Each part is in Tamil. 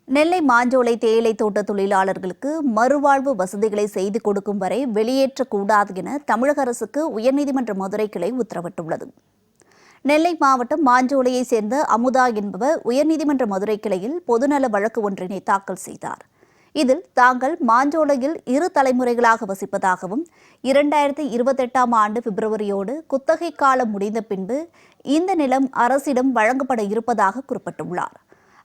நெல்லை மாஞ்சோலை தேயிலை தோட்ட தொழிலாளர்களுக்கு மறுவாழ்வு வசதிகளை செய்து கொடுக்கும் வரை வெளியேற்றக்கூடாது என தமிழக அரசுக்கு உயர்நீதிமன்ற மதுரை கிளை உத்தரவிட்டுள்ளது. நெல்லை மாவட்டம் மாஞ்சோலையைச் சேர்ந்த அமுதா என்பவர் உயர்நீதிமன்ற மதுரை கிளையில் பொதுநல வழக்கு ஒன்றினை தாக்கல் செய்தார். இதில் தாங்கள் மாஞ்சோலையில் 2 தலைமுறைகளாக வசிப்பதாகவும் 2028ஆம் ஆண்டு பிப்ரவரியோடு குத்தகை காலம் முடிந்த பின்பு இந்த நிலம் அரசிடம் வழங்கப்பட இருப்பதாக குறிப்பிட்டுள்ளார்.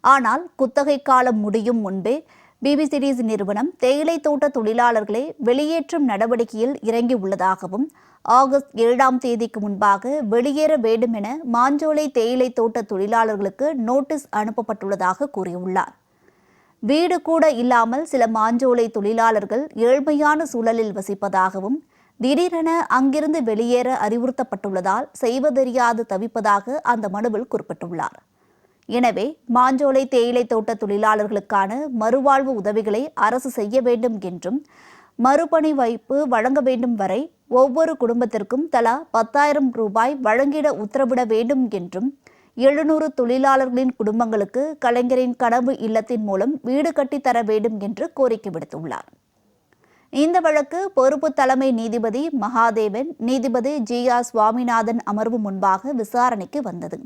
ஆனால் குத்தகை காலம் முடியும் முன்பே பிபிசிடிஸ் நிறுவனம் தேயிலை தோட்ட தொழிலாளர்களை வெளியேற்றும் நடவடிக்கையில் இறங்கியுள்ளதாகவும் ஆகஸ்ட் 7ஆம் தேதிக்கு முன்பாக வெளியேற வேண்டும் என மாஞ்சோலை தேயிலை தோட்ட தொழிலாளர்களுக்கு நோட்டீஸ் அனுப்பப்பட்டுள்ளதாக கூறியுள்ளார். வீடு கூட இல்லாமல் சில மாஞ்சோலை தொழிலாளர்கள் ஏழ்மையான சூழலில் வசிப்பதாகவும் திடீரென அங்கிருந்து வெளியேற அறிவுறுத்தப்பட்டுள்ளதால் செய்வதறியாது தவிப்பதாக அந்த மனுவில் குறிப்பிட்டுள்ளார். எனவே மாஞ்சோலை தேயிலை தோட்ட தொழிலாளர்களுக்கான மறுவாழ்வு உதவிகளை அரசு செய்ய வேண்டும் என்றும் மறுபணி வைப்பு வழங்க வேண்டும் வரை ஒவ்வொரு குடும்பத்திற்கும் தலா 10,000 ரூபாய் வழங்கிட உத்தரவிட வேண்டும் என்றும் 700 தொழிலாளர்களின் குடும்பங்களுக்கு கலைஞரின் கனவு இல்லத்தின் மூலம் வீடு கட்டித்தர வேண்டும் என்று கோரிக்கை விடுத்துள்ளார். இந்த வழக்கு பொறுப்பு தலைமை நீதிபதி மகாதேவன், நீதிபதி GR சுவாமிநாதன் அமர்வு முன்பாக விசாரணைக்கு வந்தது.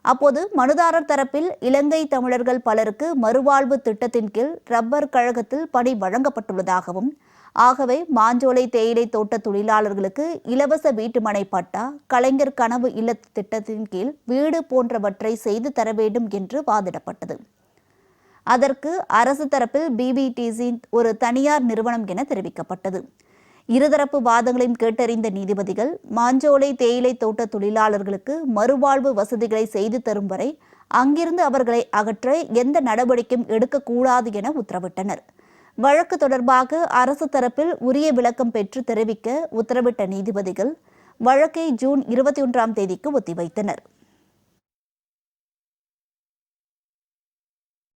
அப்போது மனுதாரர் தரப்பில் இலங்கை தமிழர்கள் பலருக்கு மறுவாழ்வு திட்டத்தின் கீழ் ரப்பர் கழகத்தில் பணி வழங்கப்பட்டுள்ளதாகவும், ஆகவே மாஞ்சோலை தேயிலை தோட்ட தொழிலாளர்களுக்கு இலவச வீட்டுமனை பட்டா, கலைஞர் கனவு இல்ல திட்டத்தின் கீழ் வீடு போன்றவற்றை செய்து தர வேண்டும் என்று வாதிடப்பட்டது. அதற்கு அரசு தரப்பில் பிபிடிசி ஒரு தனியார் நிறுவனம் என தெரிவிக்கப்பட்டது. இருதரப்பு வாதங்களையும் கேட்டறிந்த நீதிபதிகள் மாஞ்சோலை தேயிலை தோட்ட தொழிலாளர்களுக்கு மறுவாழ்வு வசதிகளை செய்து தரும் வரை அங்கிருந்து அவர்களை அகற்ற எந்த நடவடிக்கையும் எடுக்கக்கூடாது என உத்தரவிட்டனர். வழக்கு தொடர்பாக அரசு தரப்பில் உரிய விளக்கம் பெற்று தெரிவிக்க உத்தரவிட்ட நீதிபதிகள் வழக்கை ஜூன் 21ஆம் தேதிக்கு ஒத்திவைத்தனர்.